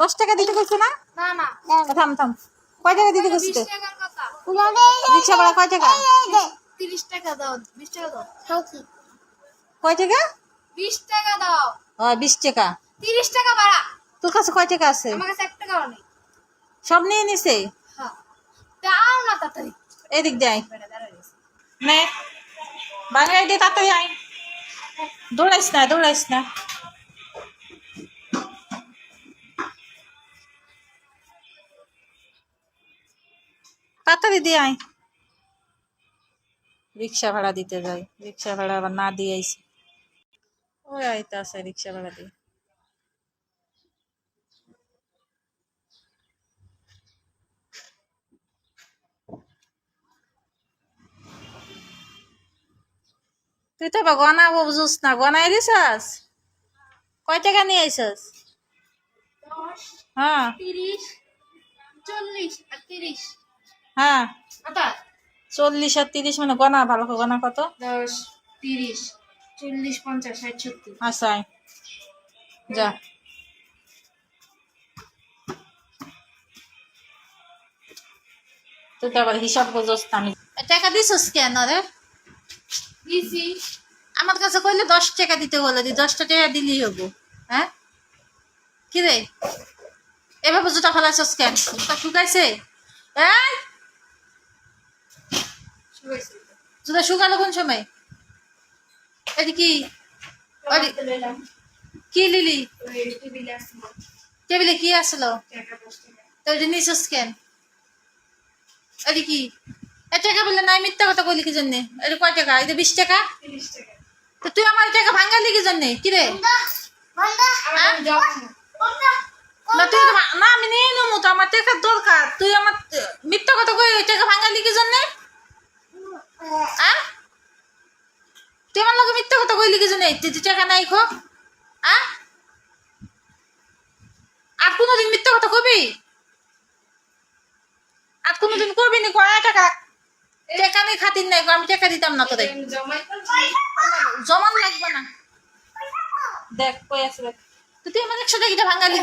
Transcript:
10 টাকা দিতে কইছো না? না না থাম থাম, কয় টাকা দিতে কইছো? 20 টাকার কথা। রিক্সা ভাড়া কয় টাকা? 30 টাকা দাও, 20 টাকা দাও। কয় টাকা? 20 টাকা দাও। 20 টাকা। 30 টাকা ভাড়া। তোর কাছে কয় টাকা আছে? আমার কাছে 1 টাকাও নেই। সব নিয়ে নিছে? হ্যাঁ, দাও না তাড়াতাড়ি। এদিক যাই নে, বাঙাই দিয়ে তাড়াতাড়ি আয়, দৌড়াইস না দৌড়াইস না। তাড়াতাড়ি দিয়ে আয়। রিক্সা ভাড়া দিতে যাই, রিক্সা ভাড়া আবার না দিয়ে আইছি। ওই আইতে আছে রিক্সা ভাড়া দিয়ে। তুই তো গনা বুঝুস না, গনাই দিছাস? কয় টাকা নিয়ে আইসস? 10 হ্যাঁ 30 40 আর 30। হ্যাঁ, আটা 40 আর 30 মানে গনা ভালো করে, গনা কত? 10 30 40 50 60 70। আচ্ছা আয়, যা। তুই তো আবার হিসাব বুঝোস না। আমি টাকা দিছস কেন রে? দিছি। আমার কাছে কইলে 10 টাকা দিতে বলে, 10 টাকা দিলেই হবো। হ্যাঁ কি রে, এভাবে জুতা ফেলাইছস কেন? জুতা শুকাইছে? এই জুতা শুকালো কোন সময়? এটি কি? কি লিলি? টেবিলে কি আসলো? তো এটা নিছস কেন? এটি কি? এ টাকা বললে নাই, মিথ্যা কথা কইলি কি জন্যে? এটা কয় টাকা? এটা 20 টাকা। তো তুই আমার টাকা ভাঙালি কি জন্যে? কি রে? না তুই না, আমি নিয়ে নেবো তো, আমার টাকার দরকার। তুই আমার মিথ্যা কথা কই টাকা ভাঙালি কি জন্যে? তুই আমার লোক মিথ্যা কথা কইলি কি জন্যে? তুই টাকা নাই খো। আর কোনোদিন মিথ্যা কথা কবি? আর কোনোদিন করবি নি? কয় টাকা? টাকা নেই খাতির নাই, আমি টাকা দিতাম না তোদের। জমান লাগবে না। দেখ কই আছে দেখ। তুই আমার 100 টাকা ভাঙালি।